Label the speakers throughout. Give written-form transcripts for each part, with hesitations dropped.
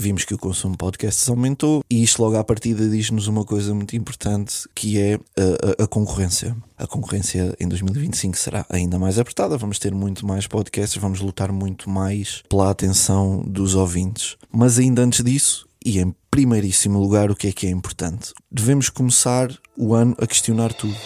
Speaker 1: vimos que o consumo de podcasts aumentou e isto logo à partida diz-nos uma coisa muito importante, que é a concorrência. A concorrência em 2025 será ainda mais apertada, vamos ter muito mais podcasts, vamos lutar muito mais pela atenção dos ouvintes. Mas ainda antes disso, e em primeiríssimo lugar, o que é importante? Devemos começar o ano a questionar tudo.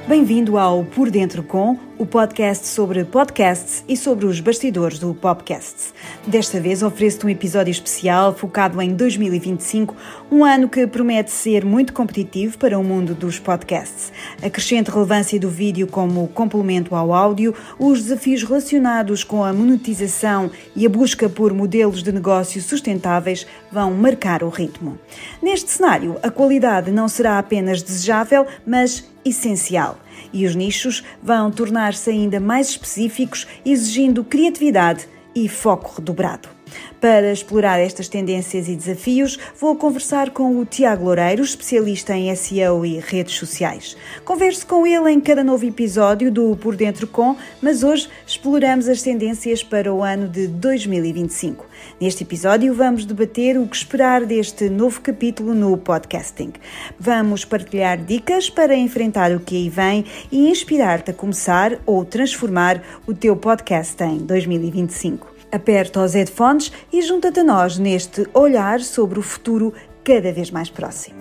Speaker 2: Bem-vindo ao Por Dentro Com, o podcast sobre podcasts e sobre os bastidores do podcast. Desta vez ofereço-te um episódio especial focado em 2025, um ano que promete ser muito competitivo para o mundo dos podcasts. A crescente relevância do vídeo como complemento ao áudio, os desafios relacionados com a monetização e a busca por modelos de negócio sustentáveis vão marcar o ritmo. Neste cenário, a qualidade não será apenas desejável, mas essencial. E os nichos vão tornar-se ainda mais específicos, exigindo criatividade e foco redobrado. Para explorar estas tendências e desafios, vou conversar com o Tiago Loureiro, especialista em SEO e redes sociais. Converso com ele em cada novo episódio do Por Dentro Com, mas hoje exploramos as tendências para o ano de 2025. Neste episódio vamos debater o que esperar deste novo capítulo no podcasting. Vamos partilhar dicas para enfrentar o que aí vem e inspirar-te a começar ou transformar o teu podcast em 2025. Aperta os headphones e junta-te a nós neste olhar sobre o futuro cada vez mais próximo.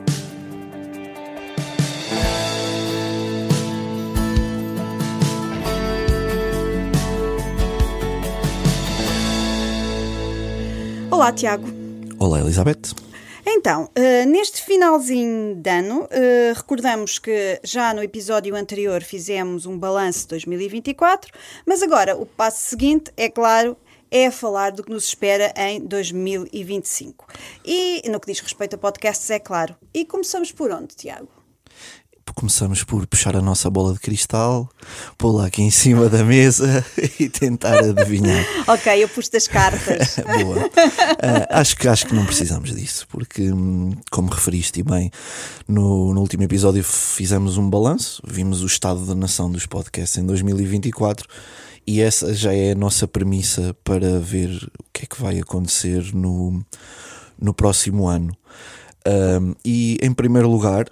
Speaker 2: Olá, Tiago.
Speaker 1: Olá, Elizabeth.
Speaker 2: Então, neste finalzinho de ano, recordamos que já no episódio anterior fizemos um balanço de 2024, mas agora o passo seguinte, é claro, é falar do que nos espera em 2025. E no que diz respeito a podcasts, é claro. E começamos por onde, Tiago?
Speaker 1: Começamos por puxar a nossa bola de cristal, pô-la aqui em cima da mesa e tentar adivinhar.
Speaker 2: Ok, eu pus das cartas.
Speaker 1: Boa. Acho que não precisamos disso, porque, como referiste bem, no último episódio fizemos um balanço, vimos o estado da nação dos podcasts em 2024 e essa já é a nossa premissa para ver o que é que vai acontecer no próximo ano. E, em primeiro lugar,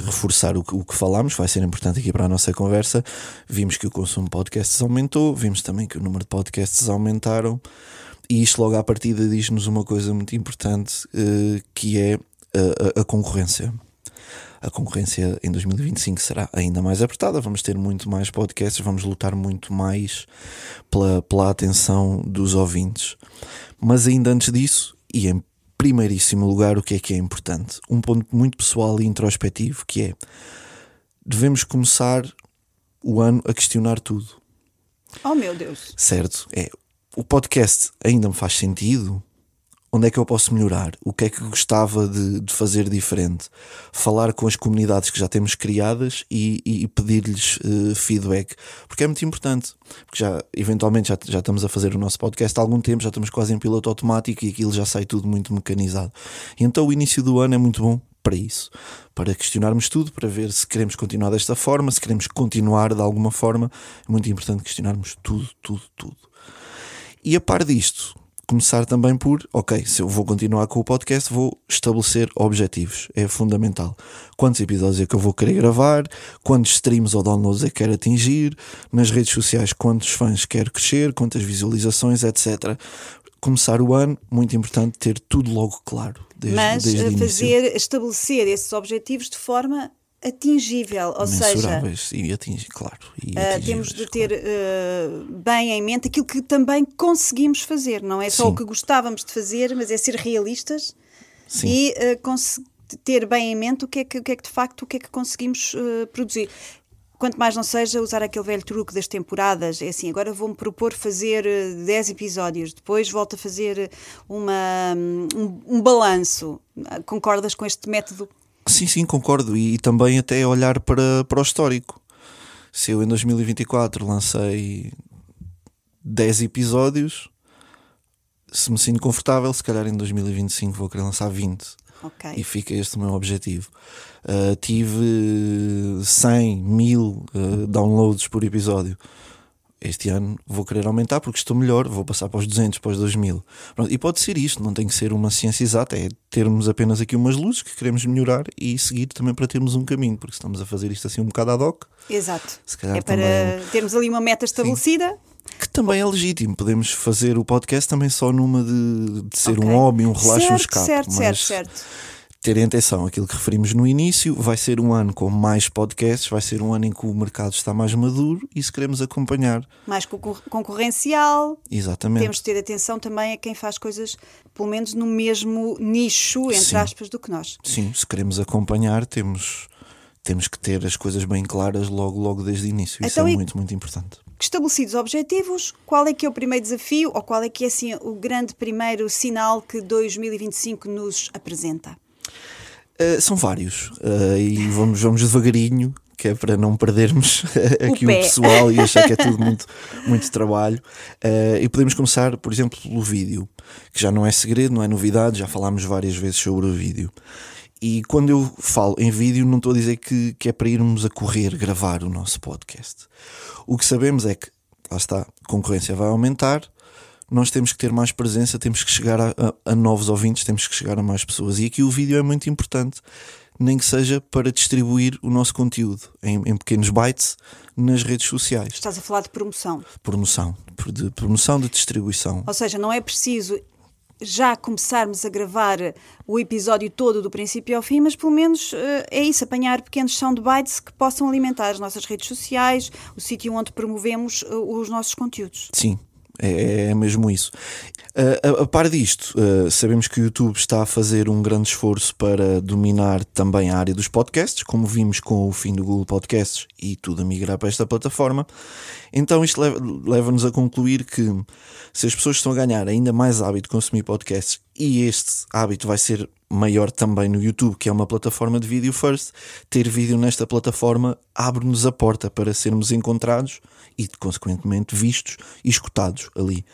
Speaker 1: reforçar o que falámos, vai ser importante aqui para a nossa conversa. Vimos que o consumo de podcasts aumentou, vimos também que o número de podcasts aumentaram e isto logo à partida diz-nos uma coisa muito importante, que é a concorrência. A concorrência em 2025 será ainda mais apertada, vamos ter muito mais podcasts, vamos lutar muito mais pela atenção dos ouvintes. Mas ainda antes disso, e em primeiríssimo lugar, o que é importante? Um ponto muito pessoal e introspectivo, que é: devemos começar o ano a questionar tudo.
Speaker 2: Oh, meu Deus!
Speaker 1: Certo? O podcast ainda me faz sentido? Onde é que eu posso melhorar? O que é que gostava de fazer diferente? Falar com as comunidades que já temos criadas e pedir-lhes feedback, porque é muito importante, porque eventualmente já estamos a fazer o nosso podcast há algum tempo, já estamos quase em piloto automático e aquilo já sai tudo muito mecanizado. E então o início do ano é muito bom para isso, para questionarmos tudo, para ver se queremos continuar desta forma, se queremos continuar de alguma forma. É muito importante questionarmos tudo. E a par disto, começar também por, ok, se eu vou continuar com o podcast, vou estabelecer objetivos, é fundamental. Quantos episódios é que eu vou querer gravar, quantos streams ou downloads é que quero atingir, nas redes sociais quantos fãs quero crescer, quantas visualizações, etc. Começar o ano, muito importante ter tudo logo claro, desde o início.
Speaker 2: Estabelecer esses objetivos de forma atingível, ou
Speaker 1: mensuráveis, seja, claro,
Speaker 2: temos de ter bem em mente aquilo que também conseguimos fazer, não é só o que gostávamos de fazer, mas é ser realistas. Sim. E ter bem em mente o que é que de facto o que é que conseguimos produzir. Quanto mais não seja usar aquele velho truque das temporadas, é assim, agora vou-me propor fazer 10 episódios, depois volto a fazer um balanço. Concordas com este método?
Speaker 1: Sim, concordo. E também até olhar para o histórico. Se eu em 2024 lancei 10 episódios, se me sinto confortável, se calhar em 2025 vou querer lançar 20.
Speaker 2: Ok.
Speaker 1: E fica este o meu objetivo. Tive 100, 1000 downloads por episódio. Este ano vou querer aumentar porque estou melhor, vou passar para os 200, para os 2000. Pronto, e pode ser isto, não tem que ser uma ciência exata, é termos apenas aqui umas luzes que queremos melhorar e seguir também para termos um caminho, porque estamos a fazer isto assim um bocado ad hoc.
Speaker 2: Exato.
Speaker 1: Se calhar
Speaker 2: É para
Speaker 1: também,
Speaker 2: termos ali uma meta estabelecida.
Speaker 1: que também é legítimo, podemos fazer o podcast também só numa de ser
Speaker 2: Ok.
Speaker 1: um hobby, um relaxo, um escape.
Speaker 2: Certo.
Speaker 1: Terem atenção, aquilo que referimos no início, vai ser um ano com mais podcasts, vai ser um ano em que o mercado está mais maduro e se queremos acompanhar.
Speaker 2: Mais concorrencial.
Speaker 1: Exatamente.
Speaker 2: Temos de ter atenção também a quem faz coisas, pelo menos no mesmo nicho, entre
Speaker 1: Sim.
Speaker 2: aspas, do que nós.
Speaker 1: Sim, se queremos acompanhar, temos que ter as coisas bem claras logo desde o início. Isso
Speaker 2: Então,
Speaker 1: é
Speaker 2: e-
Speaker 1: muito, muito importante.
Speaker 2: Estabelecidos objetivos, qual é que é o primeiro desafio ou qual é que é assim, o grande primeiro sinal que 2025 nos apresenta?
Speaker 1: São vários e vamos devagarinho, que é para não perdermos aqui o
Speaker 2: pé.
Speaker 1: pessoal e achar que é tudo muito, muito trabalho. E podemos começar, por exemplo, pelo vídeo, que já não é segredo, não é novidade, já falámos várias vezes sobre o vídeo. E quando eu falo em vídeo, não estou a dizer que é para irmos a correr gravar o nosso podcast. O que sabemos é que, lá está, a concorrência vai aumentar, nós temos que ter mais presença, temos que chegar a novos ouvintes, temos que chegar a mais pessoas. E aqui o vídeo é muito importante, nem que seja para distribuir o nosso conteúdo em pequenos bytes nas redes sociais.
Speaker 2: Estás a falar de promoção.
Speaker 1: Promoção de distribuição.
Speaker 2: Ou seja, não é preciso já começarmos a gravar o episódio todo do princípio ao fim, mas pelo menos é isso, apanhar pequenos soundbites que possam alimentar as nossas redes sociais, o sítio onde promovemos os nossos conteúdos.
Speaker 1: Sim, é mesmo isso. A par disto, sabemos que o YouTube está a fazer um grande esforço para dominar também a área dos podcasts, como vimos com o fim do Google Podcasts e tudo a migrar para esta plataforma. Então isto leva-nos a concluir que se as pessoas estão a ganhar ainda mais hábito de consumir podcasts e este hábito vai ser maior também no YouTube, que é uma plataforma de vídeo first, ter vídeo nesta plataforma abre-nos a porta para sermos encontrados e consequentemente vistos e escutados ali.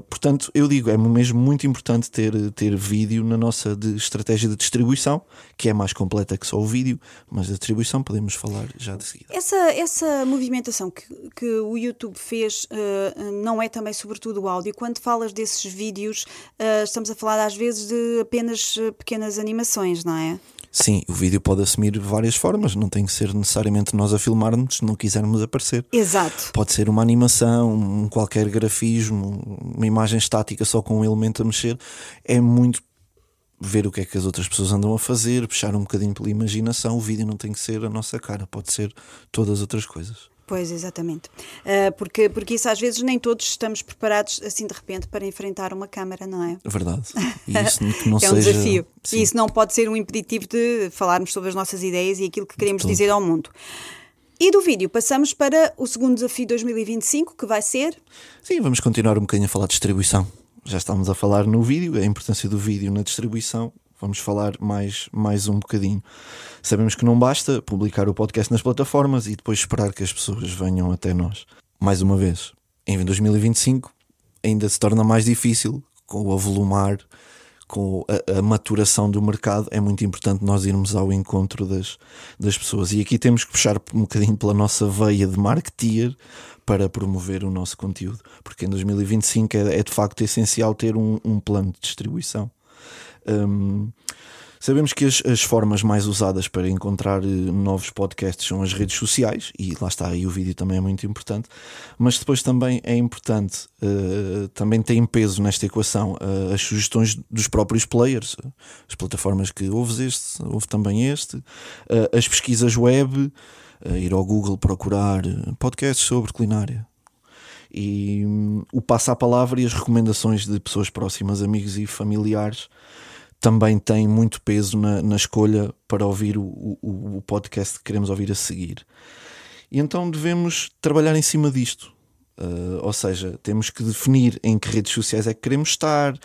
Speaker 1: Portanto, eu digo, é mesmo muito importante ter vídeo na nossa estratégia de distribuição, que é mais completa que só o vídeo, mas da distribuição podemos falar já de seguida.
Speaker 2: Essa movimentação que o YouTube fez não é também sobretudo o áudio. Quando falas desses vídeos, estamos a falar às vezes de apenas pequenas animações, não é?
Speaker 1: Sim, o vídeo pode assumir várias formas, não tem que ser necessariamente nós a filmar-nos se não quisermos aparecer.
Speaker 2: Exato.
Speaker 1: Pode ser uma animação, um qualquer grafismo, uma imagem estática só com um elemento a mexer. É muito ver o que é que as outras pessoas andam a fazer, puxar um bocadinho pela imaginação. O vídeo não tem que ser a nossa cara, pode ser todas as outras coisas.
Speaker 2: Pois, exatamente. Porque isso às vezes nem todos estamos preparados assim de repente para enfrentar uma câmara, não é?
Speaker 1: Verdade. E isso que não
Speaker 2: é um
Speaker 1: seja...
Speaker 2: desafio.
Speaker 1: Sim.
Speaker 2: E isso não pode ser um impeditivo de falarmos sobre as nossas ideias e aquilo que queremos dizer ao mundo. E do vídeo passamos para o segundo desafio de 2025, que vai ser...
Speaker 1: Sim, vamos continuar um bocadinho a falar de distribuição. Já estamos a falar no vídeo, a importância do vídeo na distribuição. Vamos falar mais um bocadinho. Sabemos que não basta publicar o podcast nas plataformas e depois esperar que as pessoas venham até nós. Mais uma vez, em 2025 ainda se torna mais difícil com o avolumar, com a maturação do mercado. É muito importante nós irmos ao encontro das pessoas. E aqui temos que puxar um bocadinho pela nossa veia de marketeer para promover o nosso conteúdo. Porque em 2025 é de facto essencial ter um plano de distribuição. Sabemos que as formas mais usadas para encontrar novos podcasts são as redes sociais, e lá está, aí o vídeo também é muito importante, mas depois também é importante, também tem peso nesta equação as sugestões dos próprios players, as plataformas que ouves este, ouve também este, as pesquisas web, ir ao Google procurar podcasts sobre culinária. E o passo à palavra e as recomendações de pessoas próximas, amigos e familiares também têm muito peso na escolha para ouvir o podcast que queremos ouvir a seguir. E então devemos trabalhar em cima disto. Ou seja, temos que definir em que redes sociais é que queremos estar,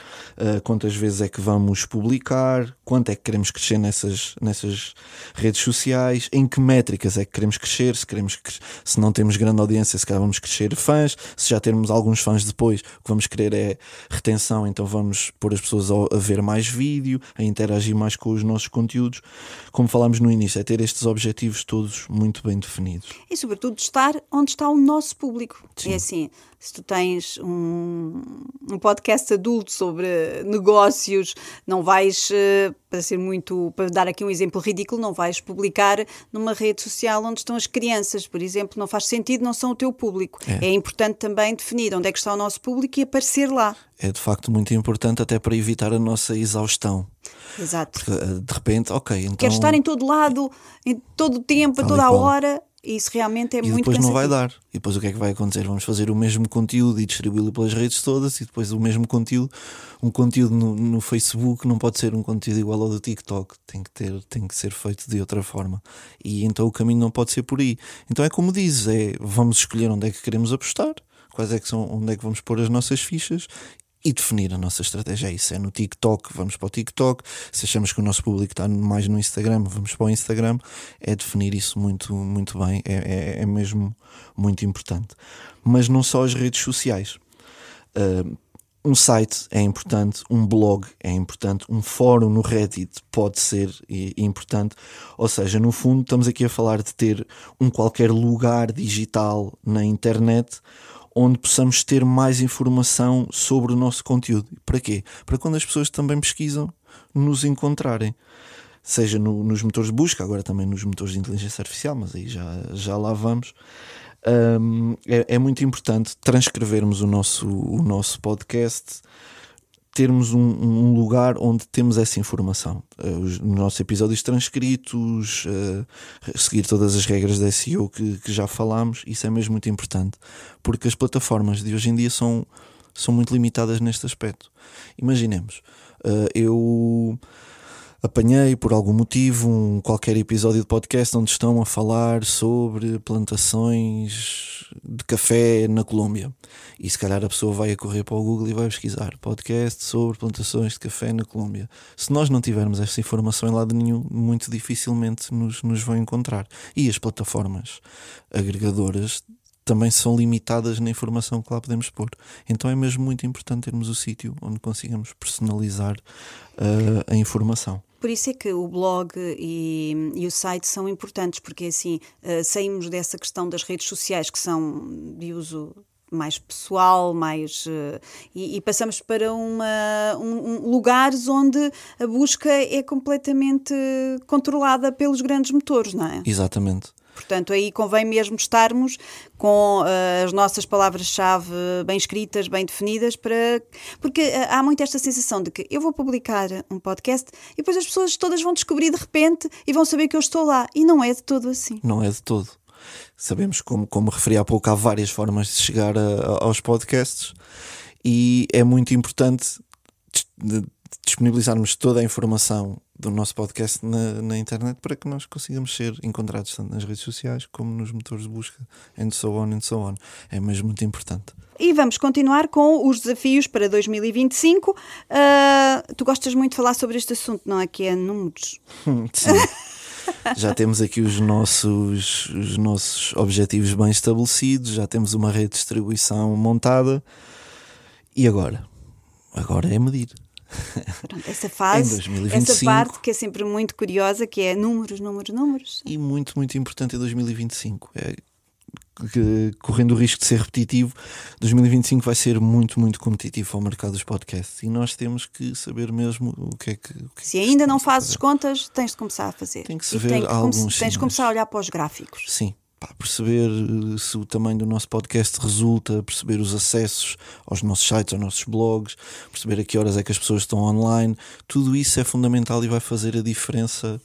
Speaker 1: quantas vezes é que vamos publicar, quanto é que queremos crescer nessas redes sociais, em que métricas é que queremos crescer, se não temos grande audiência, se calhar vamos crescer fãs, se já termos alguns fãs depois, o que vamos querer é retenção, então vamos pôr as pessoas a ver mais vídeo, a interagir mais com os nossos conteúdos. Como falámos no início, é ter estes objetivos todos muito bem definidos.
Speaker 2: E sobretudo estar onde está o nosso público.
Speaker 1: Sim.
Speaker 2: É assim, se tu tens um podcast adulto sobre negócios, não vais, para dar aqui um exemplo ridículo, não vais publicar numa rede social onde estão as crianças, por exemplo, não faz sentido, não são o teu público. É importante também definir onde é que está o nosso público e aparecer lá.
Speaker 1: É de facto muito importante até para evitar a nossa exaustão.
Speaker 2: Exato.
Speaker 1: Porque de repente, ok, então...
Speaker 2: Quero estar em todo lado, em todo o tempo, a toda a hora... Isso realmente é muito cansativo.
Speaker 1: E depois não vai dar. E depois o que é que vai acontecer? Vamos fazer o mesmo conteúdo e distribuí-lo pelas redes todas, e depois o mesmo conteúdo, um conteúdo no Facebook não pode ser um conteúdo igual ao do TikTok. Tem que ser feito de outra forma. E então o caminho não pode ser por aí. Então é como dizes, vamos escolher onde é que queremos apostar, onde é que vamos pôr as nossas fichas e definir a nossa estratégia. É isso, é no TikTok, vamos para o TikTok. Se achamos que o nosso público está mais no Instagram, vamos para o Instagram. É definir isso muito, muito bem, é mesmo muito importante. Mas não só as redes sociais. Um site é importante, um blog é importante, um fórum no Reddit pode ser importante. Ou seja, no fundo estamos aqui a falar de ter um qualquer lugar digital na internet onde possamos ter mais informação sobre o nosso conteúdo. Para quê? Para quando as pessoas também pesquisam, nos encontrarem. Seja nos motores de busca, agora também nos motores de inteligência artificial, mas aí já lá vamos. É muito importante transcrevermos o nosso podcast, termos um lugar onde temos essa informação. Os nossos episódios transcritos, seguir todas as regras da SEO que já falámos, isso é mesmo muito importante, porque as plataformas de hoje em dia são muito limitadas neste aspecto. Imaginemos, eu apanhei por algum motivo qualquer episódio de podcast onde estão a falar sobre plantações de café na Colômbia, e se calhar a pessoa vai a correr para o Google e vai pesquisar podcast sobre plantações de café na Colômbia. Se nós não tivermos essa informação em lado nenhum, muito dificilmente nos vão encontrar. E as plataformas agregadoras também são limitadas na informação que lá podemos pôr. Então é mesmo muito importante termos o sítio onde consigamos personalizar a informação.
Speaker 2: Por isso é que o blog e o site são importantes, porque assim saímos dessa questão das redes sociais, que são de uso mais pessoal, e passamos para lugares onde a busca é completamente controlada pelos grandes motores, não é?
Speaker 1: Exatamente.
Speaker 2: Portanto, aí convém mesmo estarmos com as nossas palavras-chave bem escritas, bem definidas, porque há muito esta sensação de que eu vou publicar um podcast e depois as pessoas todas vão descobrir de repente e vão saber que eu estou lá. E não é de todo assim.
Speaker 1: Não é de todo. Sabemos, como referi há pouco, há várias formas de chegar aos podcasts, e é muito importante disponibilizarmos toda a informação do nosso podcast na internet para que nós consigamos ser encontrados tanto nas redes sociais como nos motores de busca, and so on. É mesmo muito importante.
Speaker 2: E vamos continuar com os desafios para 2025. Tu gostas muito de falar sobre este assunto, não é? Que é números.
Speaker 1: Sim. Já temos aqui os nossos objetivos bem estabelecidos, já temos uma rede de distribuição montada. E agora? Agora é medir.
Speaker 2: Pronto, essa fase, 2025, essa parte que é sempre muito curiosa, que é números.
Speaker 1: E muito, muito importante em 2025. Correndo o risco de ser repetitivo, 2025 vai ser muito, muito competitivo ao mercado dos podcasts, e nós temos que saber mesmo o que é que
Speaker 2: se ainda não fazes contas, tens de começar a fazer.
Speaker 1: Tem que se ver alguns
Speaker 2: tens de começar a olhar para os gráficos.
Speaker 1: Sim. Perceber se o tamanho do nosso podcast resulta, perceber os acessos aos nossos sites, aos nossos blogs, perceber a que horas é que as pessoas estão online. Tudo isso é fundamental e vai fazer a diferença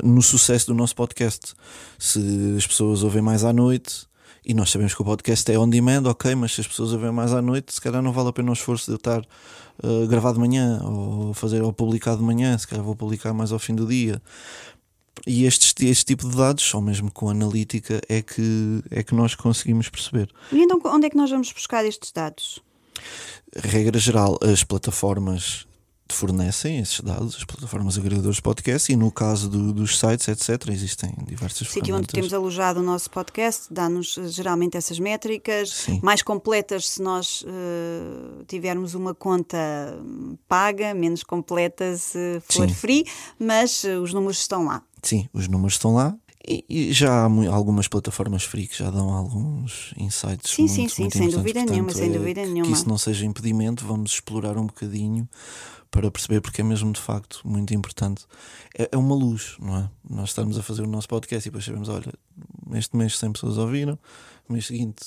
Speaker 1: no sucesso do nosso podcast. Se as pessoas ouvem mais à noite, e nós sabemos que o podcast é on demand, ok, mas se as pessoas ouvem mais à noite, se calhar não vale a pena o esforço de eu estar gravado de manhã ou publicado de manhã, se calhar vou publicar mais ao fim do dia. E este tipo de dados, só mesmo com analítica, é que nós conseguimos perceber.
Speaker 2: E então onde é que nós vamos buscar estes dados?
Speaker 1: Regra geral, as plataformas fornecem esses dados, as plataformas agregadoras de podcast, e no caso dos sites, etc., existem diversas ferramentas.
Speaker 2: Sítio onde temos alojado o nosso podcast dá-nos geralmente essas métricas,
Speaker 1: Sim.
Speaker 2: mais completas se nós tivermos uma conta paga, menos completa se for
Speaker 1: Sim.
Speaker 2: free, mas os números estão lá.
Speaker 1: Sim, os números estão lá. E já há algumas plataformas free que já dão alguns insights
Speaker 2: Sim,
Speaker 1: muito,
Speaker 2: sem
Speaker 1: importantes.
Speaker 2: dúvida nenhuma, sem dúvida nenhuma.
Speaker 1: Que isso não seja impedimento, vamos explorar um bocadinho para perceber, porque é mesmo de facto muito importante. É uma luz, não é? Nós estamos a fazer o nosso podcast e depois sabemos, olha, este mês 100 pessoas ouviram, no mês seguinte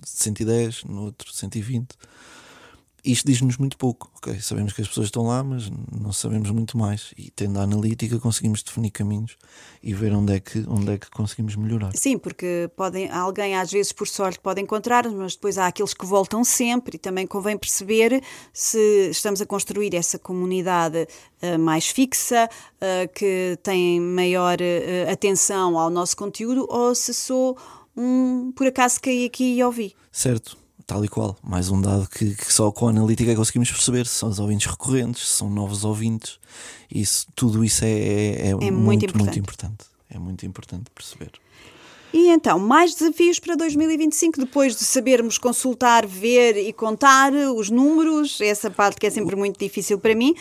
Speaker 1: 110, no outro 120. Isto diz-nos muito pouco, ok? Sabemos que as pessoas estão lá, mas não sabemos muito mais. E tendo a analítica conseguimos definir caminhos e ver onde é que conseguimos melhorar.
Speaker 2: Sim, porque alguém às vezes por sorte pode encontrar, mas depois há aqueles que voltam sempre e também convém perceber se estamos a construir essa comunidade mais fixa, que tem maior atenção ao nosso conteúdo, ou se sou por acaso caí aqui e ouvi.
Speaker 1: Certo. Tal e qual, mais um dado que só com a analítica conseguimos perceber se são os ouvintes recorrentes, se são novos ouvintes. Tudo isso é muito importante. É muito importante perceber.
Speaker 2: E então, mais desafios para 2025, depois de sabermos consultar, ver e contar os números, essa parte que é sempre muito difícil para mim.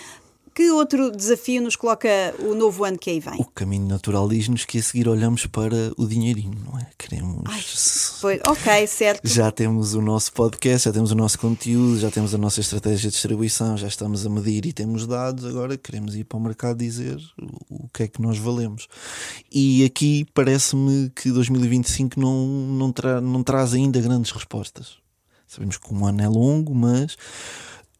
Speaker 2: Que outro desafio nos coloca o novo ano que aí vem?
Speaker 1: O caminho natural diz-nos que a seguir olhamos para o dinheirinho, não é? Queremos...
Speaker 2: Ok, certo.
Speaker 1: Já temos o nosso podcast, já temos o nosso conteúdo, já temos a nossa estratégia de distribuição, já estamos a medir e temos dados, agora queremos ir para o mercado dizer o que é que nós valemos. E aqui parece-me que 2025 não traz ainda grandes respostas. Sabemos que um ano é longo, mas...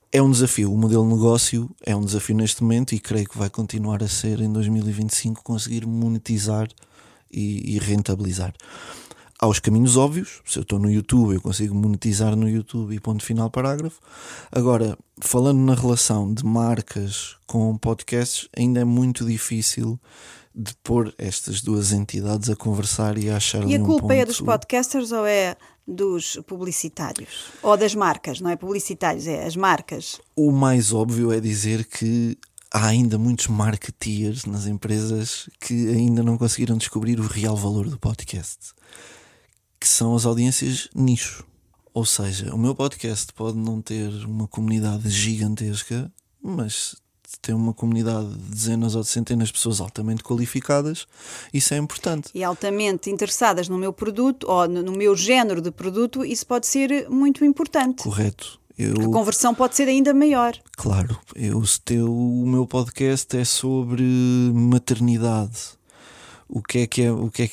Speaker 1: é um desafio, o modelo de negócio é um desafio neste momento e creio que vai continuar a ser em 2025 conseguir monetizar e rentabilizar. Há os caminhos óbvios, se eu estou no YouTube eu consigo monetizar no YouTube e ponto final parágrafo. Agora, falando na relação de marcas com podcasts, ainda é muito difícil de pôr estas duas entidades a conversar e a achar ali um ponto...
Speaker 2: E a culpa é dos podcasters ou é dos publicitários? Ou das marcas, não é publicitários, é as marcas?
Speaker 1: O mais óbvio é dizer que há ainda muitos marketeers nas empresas que ainda não conseguiram descobrir o real valor do podcast, que são as audiências nicho. Ou seja, o meu podcast pode não ter uma comunidade gigantesca, mas... tem uma comunidade de dezenas ou de centenas de pessoas altamente qualificadas, isso é importante.
Speaker 2: E altamente interessadas no meu produto ou no meu género de produto, isso pode ser muito importante.
Speaker 1: Correto.
Speaker 2: A conversão pode ser ainda maior.
Speaker 1: Claro, o meu podcast é sobre maternidade. O que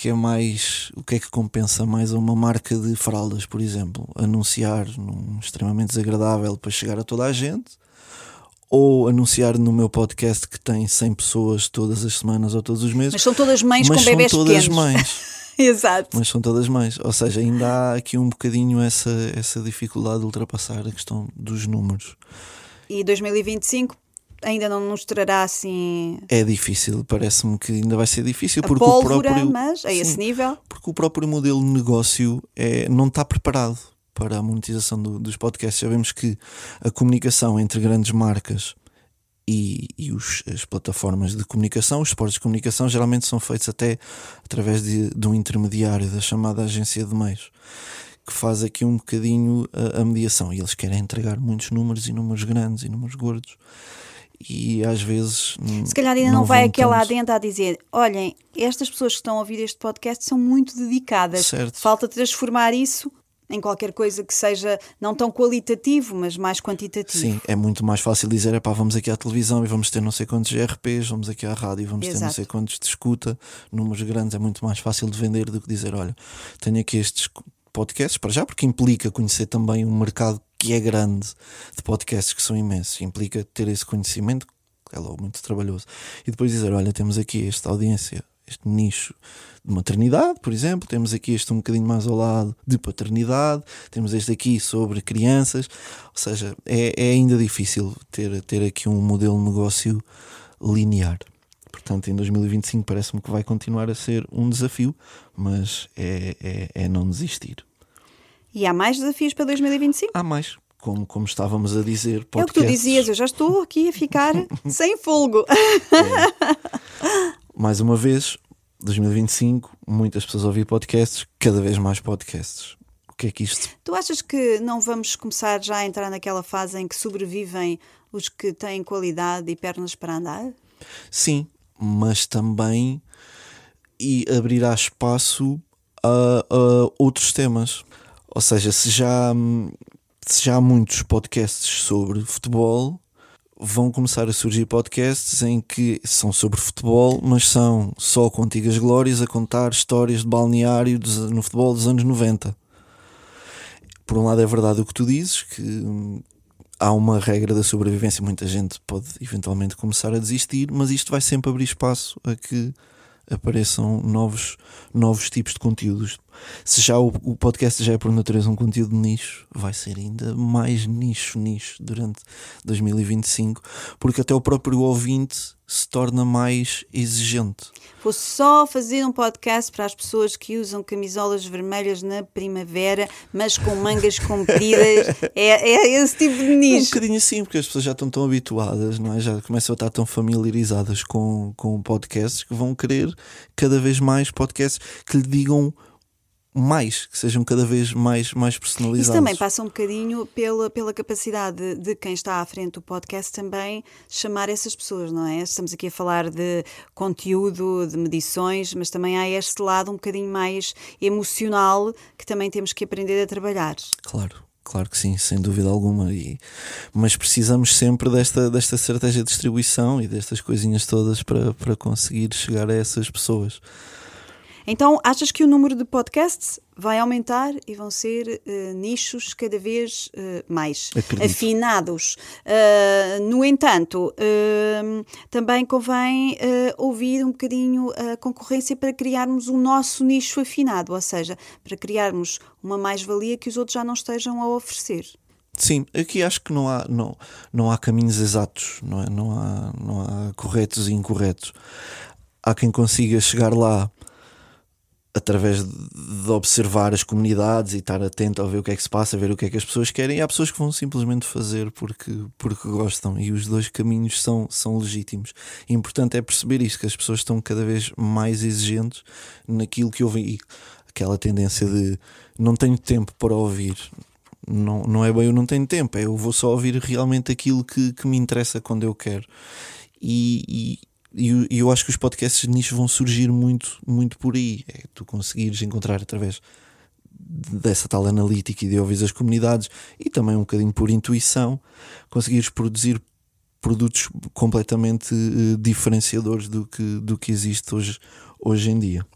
Speaker 1: é mais, o que é que compensa mais a uma marca de fraldas, por exemplo? Anunciar num extremamente desagradável para chegar a toda a gente, ou anunciar no meu podcast que tem 100 pessoas todas as semanas ou todos os meses.
Speaker 2: Mas são todas mães com bebés pequenos.
Speaker 1: Mas são todas mães.
Speaker 2: Exato.
Speaker 1: Mas são todas mães. Ou seja, ainda há aqui um bocadinho essa dificuldade de ultrapassar a questão dos números.
Speaker 2: E 2025 ainda não nos trará assim...
Speaker 1: É difícil, parece-me que ainda vai ser difícil.
Speaker 2: A
Speaker 1: porque
Speaker 2: pólvora,
Speaker 1: o próprio,
Speaker 2: mas a esse nível...
Speaker 1: Porque o próprio modelo de negócio não está preparado para a monetização dos podcasts. Sabemos que a comunicação entre grandes marcas e as plataformas de comunicação, os suportes de comunicação, geralmente são feitos até através de um intermediário, da chamada agência de meios, que faz aqui um bocadinho a mediação. E eles querem entregar muitos números, e números grandes, e números gordos. E às vezes...
Speaker 2: Se calhar ainda não vai aquele lá dentro a dizer: olhem, estas pessoas que estão a ouvir este podcast são muito dedicadas.
Speaker 1: Certo.
Speaker 2: Falta transformar isso em qualquer coisa que seja não tão qualitativo, mas mais quantitativo.
Speaker 1: Sim, é muito mais fácil dizer: vamos aqui à televisão e vamos ter não sei quantos GRPs, vamos aqui à rádio e vamos ter não sei quantos de escuta, números grandes. É muito mais fácil de vender do que dizer: olha, tenho aqui estes podcasts, para já, porque implica conhecer também um mercado que é grande, de podcasts que são imensos, implica ter esse conhecimento, que é logo muito trabalhoso, e depois dizer: olha, temos aqui esta audiência, este nicho de maternidade, por exemplo, temos aqui este um bocadinho mais ao lado de paternidade, temos este aqui sobre crianças. Ou seja, é ainda difícil ter aqui um modelo de negócio linear. Portanto, em 2025 parece-me que vai continuar a ser um desafio, mas é não desistir.
Speaker 2: E há mais desafios para 2025?
Speaker 1: Há mais, como estávamos a dizer, podcasts.
Speaker 2: É o que tu dizias, eu já estou aqui a ficar sem fôlego.
Speaker 1: Mais uma vez, 2025, muitas pessoas a ouvir podcasts, cada vez mais podcasts. O que é que isto...
Speaker 2: Tu achas que não vamos começar já a entrar naquela fase em que sobrevivem os que têm qualidade e pernas para andar? Sim,
Speaker 1: mas também abrirá espaço a outros temas. Ou seja, se já há muitos podcasts sobre futebol, vão começar a surgir podcasts em que são sobre futebol, mas são só com antigas glórias a contar histórias de balneário no futebol dos anos 90. Por um lado é verdade o que tu dizes, que há uma regra da sobrevivência, muita gente pode eventualmente começar a desistir, mas isto vai sempre abrir espaço a que apareçam novos tipos de conteúdos. Se já o podcast já é por natureza um conteúdo de nicho, vai ser ainda mais nicho durante 2025, porque até o próprio ouvinte se torna mais exigente.
Speaker 2: Vou só fazer um podcast para as pessoas que usam camisolas vermelhas na primavera, mas com mangas compridas. É esse tipo de nicho.
Speaker 1: Um bocadinho assim, porque as pessoas já estão tão habituadas, não é? Já começam a estar tão familiarizadas com podcasts que vão querer cada vez mais podcasts que lhe digam mais, que sejam cada vez mais personalizados.
Speaker 2: Isso também passa um bocadinho pela capacidade de quem está à frente do podcast também chamar essas pessoas, não é? Estamos aqui a falar de conteúdo, de medições, mas também há este lado um bocadinho mais emocional que também temos que aprender a trabalhar.
Speaker 1: Claro que sim, sem dúvida alguma. Mas precisamos sempre desta estratégia de distribuição e destas coisinhas todas para conseguir chegar a essas pessoas.
Speaker 2: Então, achas que o número de podcasts vai aumentar e vão ser nichos cada vez mais afinados? No entanto, também convém ouvir um bocadinho a concorrência para criarmos o nosso nicho afinado, ou seja, para criarmos uma mais-valia que os outros já não estejam a oferecer.
Speaker 1: Sim, aqui acho que não há caminhos exatos, não é? Não há corretos e incorretos. Há quem consiga chegar lá através de observar as comunidades e estar atento a ver o que é que se passa, a ver o que é que as pessoas querem, e há pessoas que vão simplesmente fazer porque gostam, e os dois caminhos são legítimos. E importante é perceber isto, que as pessoas estão cada vez mais exigentes naquilo que ouvem, e aquela tendência de não tenho tempo para ouvir. Não é bem eu não tenho tempo, é eu vou só ouvir realmente aquilo que me interessa quando eu quero. E eu acho que os podcasts de nicho vão surgir muito por aí. É tu conseguires encontrar através dessa tal analítica e de ouvir as comunidades, e também um bocadinho por intuição, conseguires produzir produtos completamente diferenciadores do que existe hoje em dia.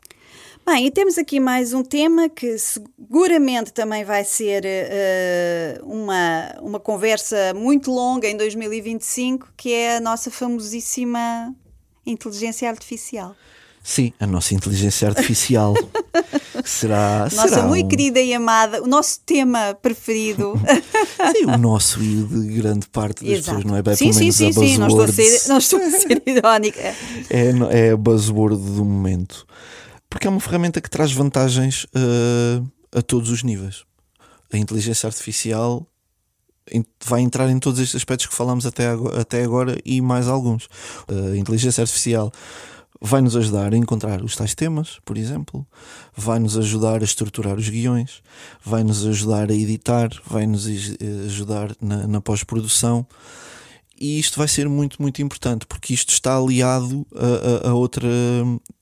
Speaker 2: Bem, e temos aqui mais um tema que seguramente também vai ser uma conversa muito longa em 2025, que é a nossa famosíssima inteligência artificial.
Speaker 1: Sim, a nossa inteligência artificial será
Speaker 2: muito querida e amada, o nosso tema preferido.
Speaker 1: Sim, o nosso e de grande parte das pessoas, não é? Bem,
Speaker 2: sim, não estou a ser irónica.
Speaker 1: É a buzzword do momento. Porque é uma ferramenta que traz vantagens a todos os níveis. A inteligência artificial vai entrar em todos estes aspectos que falámos até agora e mais alguns. A inteligência artificial vai nos ajudar a encontrar os tais temas, por exemplo, vai nos ajudar a estruturar os guiões, vai nos ajudar a editar, vai nos ajudar na pós-produção. E isto vai ser muito, muito importante, porque isto está aliado a outra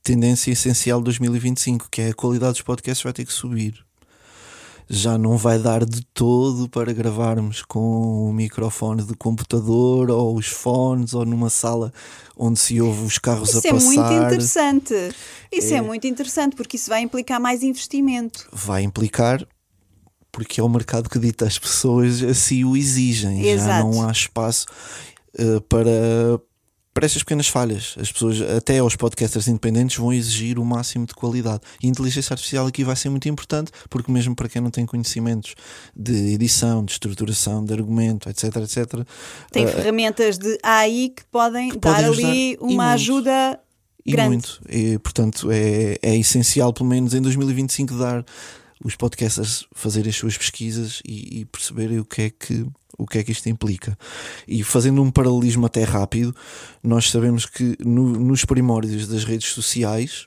Speaker 1: tendência essencial de 2025, que é a qualidade dos podcasts vai ter que subir. Já não vai dar de todo para gravarmos com o microfone do computador ou os fones ou numa sala onde se ouve os carros a passar.
Speaker 2: Isso é muito interessante. Isso é muito interessante, porque isso vai implicar mais investimento.
Speaker 1: Vai implicar, porque é o mercado que dita, as pessoas assim o exigem.
Speaker 2: Exato.
Speaker 1: Já não há espaço para estas pequenas falhas. As pessoas, até aos podcasters independentes, vão exigir o máximo de qualidade. E a inteligência artificial aqui vai ser muito importante, porque mesmo para quem não tem conhecimentos de edição, de estruturação, de argumento, etc.
Speaker 2: Tem ferramentas de AI que podem dar ali uma ajuda
Speaker 1: E
Speaker 2: grande.
Speaker 1: muito. E, portanto, é essencial, pelo menos em 2025, dar os podcasters fazerem as suas pesquisas e perceberem o que é que isto implica. E fazendo um paralelismo até rápido, nós sabemos que nos primórdios das redes sociais,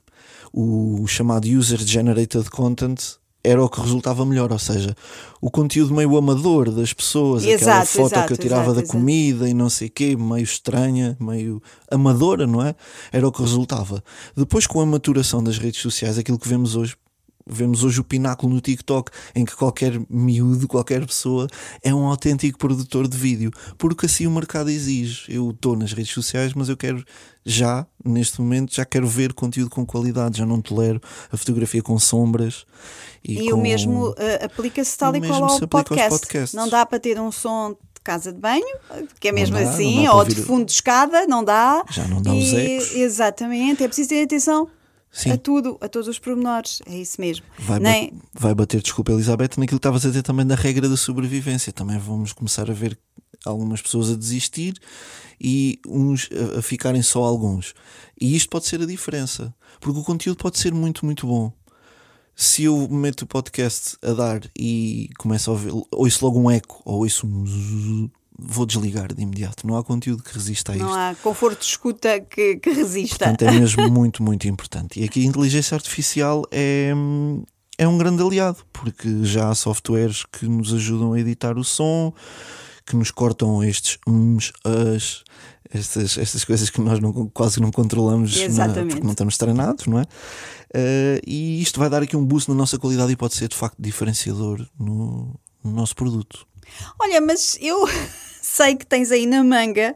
Speaker 1: o chamado User-Generated Content era o que resultava melhor, ou seja, o conteúdo meio amador das pessoas, aquela foto que eu tirava da comida e não sei o quê, meio estranha, meio amadora, não é? Era o que resultava. Depois, com a maturação das redes sociais, aquilo que vemos hoje o pináculo no TikTok, em que qualquer miúdo, qualquer pessoa é um autêntico produtor de vídeo, porque assim o mercado exige. Eu estou nas redes sociais, mas eu quero neste momento, quero ver conteúdo com qualidade, já não tolero a fotografia com sombras.
Speaker 2: E o mesmo aplica-se tal e qual ao podcast. Não dá para ter um som de casa de banho, que é mesmo assim, ou de fundo de escada, não dá.
Speaker 1: Já não dá os ecos.
Speaker 2: Exatamente, é preciso ter atenção. Sim. A todos os pormenores, é isso mesmo.
Speaker 1: Vai bater, desculpa Elizabeth, naquilo que estavas a dizer também da regra da sobrevivência. Também vamos começar a ver algumas pessoas a desistir e uns a ficarem só alguns. E isto pode ser a diferença, porque o conteúdo pode ser muito, muito bom. Se eu meto o podcast a dar e começo a ouvir, ouço logo um eco ou ouço vou desligar de imediato. Não há conteúdo que resista a isto.
Speaker 2: Não há conforto de escuta que resista.
Speaker 1: Portanto, é mesmo muito, muito importante. E aqui a inteligência artificial é um grande aliado, porque já há softwares que nos ajudam a editar o som, que nos cortam estas coisas que nós quase não controlamos, porque não estamos treinados, não é? E isto vai dar aqui um boost na nossa qualidade e pode ser de facto diferenciador no nosso produto.
Speaker 2: Olha, mas eu sei que tens aí na manga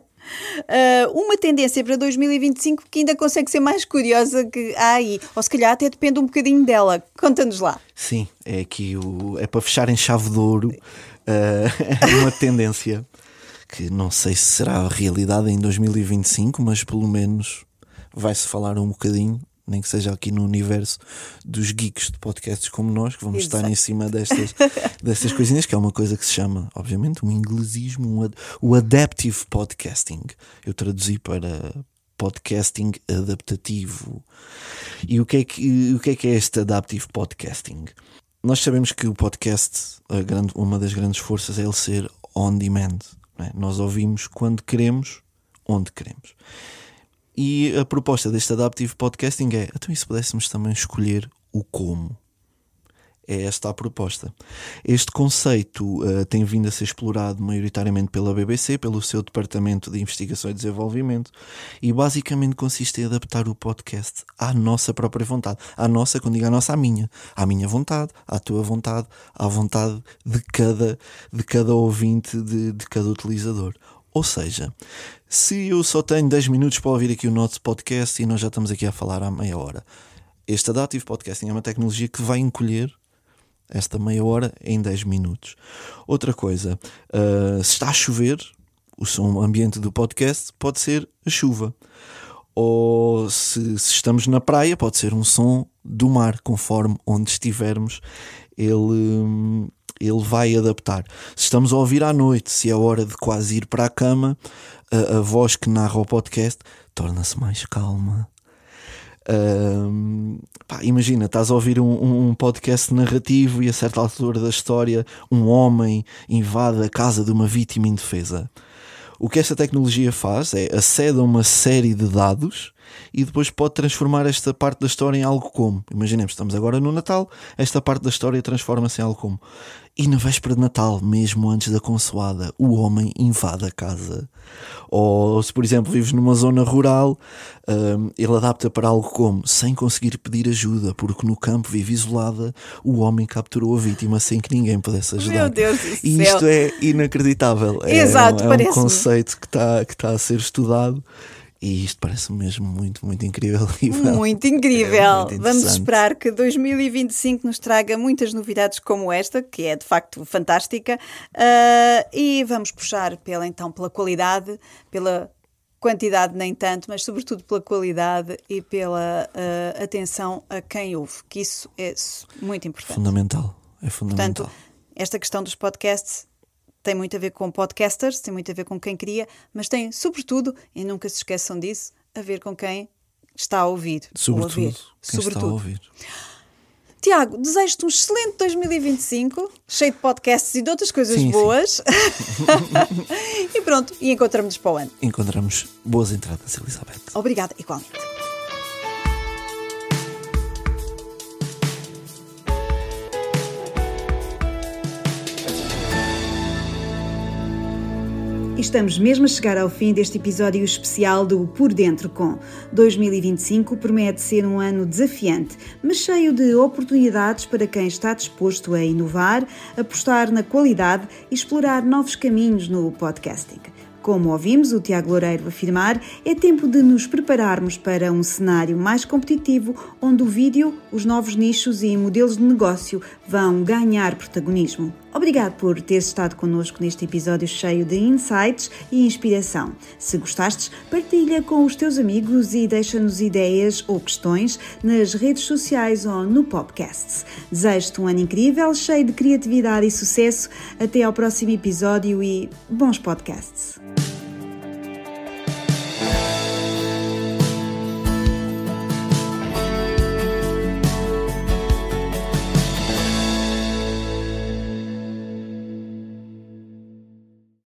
Speaker 2: uma tendência para 2025 que ainda consegue ser mais curiosa que há aí, ou se calhar até depende um bocadinho dela. Conta-nos lá.
Speaker 1: Sim, é aqui é para fechar em chave de ouro uma tendência que não sei se será a realidade em 2025, mas pelo menos vai-se falar um bocadinho, nem que seja aqui no universo dos geeks de podcasts como nós, que vamos estar em cima destas coisinhas, que é uma coisa que se chama, obviamente, um inglesismo, o adaptive podcasting. Eu traduzi para podcasting adaptativo. E o que é este adaptive podcasting? Nós sabemos que o podcast, uma das grandes forças é ele ser on demand. Não é? Nós ouvimos quando queremos, onde queremos. E a proposta deste adaptive podcasting é, então e se pudéssemos também escolher o como? É esta a proposta. Este conceito tem vindo a ser explorado maioritariamente pela BBC, pelo seu Departamento de Investigação e Desenvolvimento, e basicamente consiste em adaptar o podcast à nossa própria vontade. À nossa, quando digo à nossa, à minha vontade, à tua vontade, à vontade de cada ouvinte, de cada utilizador. Ou seja, se eu só tenho 10 minutos para ouvir aqui o nosso podcast e nós já estamos aqui a falar há meia hora, este Adaptive Podcasting é uma tecnologia que vai encolher esta meia hora em 10 minutos. Outra coisa, se está a chover, o som ambiente do podcast pode ser a chuva. Ou se estamos na praia, pode ser um som do mar, conforme onde estivermos, ele vai adaptar. Se estamos a ouvir à noite, se é hora de quase ir para a cama, a voz que narra o podcast torna-se mais calma. Imagina, estás a ouvir um podcast narrativo e a certa altura da história um homem invade a casa de uma vítima indefesa. O que esta tecnologia faz é acede a uma série de dados e depois pode transformar esta parte da história em algo como, imaginemos, estamos agora no Natal, esta parte da história transforma-se em algo como, e na véspera de Natal, mesmo antes da consoada, o homem invade a casa. Ou se, por exemplo, vives numa zona rural, ele adapta para algo como, sem conseguir pedir ajuda, porque no campo vive isolada, o homem capturou a vítima sem que ninguém pudesse ajudar.
Speaker 2: Meu Deus do céu.
Speaker 1: E isto é inacreditável.
Speaker 2: Exato,
Speaker 1: é um conceito que está a ser estudado. E isto parece mesmo muito, muito incrível.
Speaker 2: Muito incrível. Vamos esperar que 2025 nos traga muitas novidades como esta, que é de facto fantástica. E vamos puxar pela qualidade, pela quantidade nem tanto, mas sobretudo pela qualidade e pela atenção a quem ouve, que isso é muito importante.
Speaker 1: É fundamental.
Speaker 2: Portanto, esta questão dos podcasts tem muito a ver com podcasters, tem muito a ver com quem cria, mas tem, sobretudo, e nunca se esqueçam disso, a ver com quem está a ouvir.
Speaker 1: Sobretudo, quem está a ouvir.
Speaker 2: Tiago, desejo-te um excelente 2025, cheio de podcasts e de outras coisas boas. E pronto, e encontramos-nos para o ano.
Speaker 1: Encontramos boas entradas, Elizabeth.
Speaker 2: Obrigada, igualmente. Estamos mesmo a chegar ao fim deste episódio especial do Por Dentro Com. 2025 promete ser um ano desafiante, mas cheio de oportunidades para quem está disposto a inovar, apostar na qualidade e explorar novos caminhos no podcasting. Como ouvimos o Tiago Loureiro afirmar, é tempo de nos prepararmos para um cenário mais competitivo, onde o vídeo, os novos nichos e modelos de negócio vão ganhar protagonismo. Obrigado por teres estado connosco neste episódio cheio de insights e inspiração. Se gostastes, partilha com os teus amigos e deixa-nos ideias ou questões nas redes sociais ou no podcast. Desejo-te um ano incrível, cheio de criatividade e sucesso. Até ao próximo episódio e bons podcasts.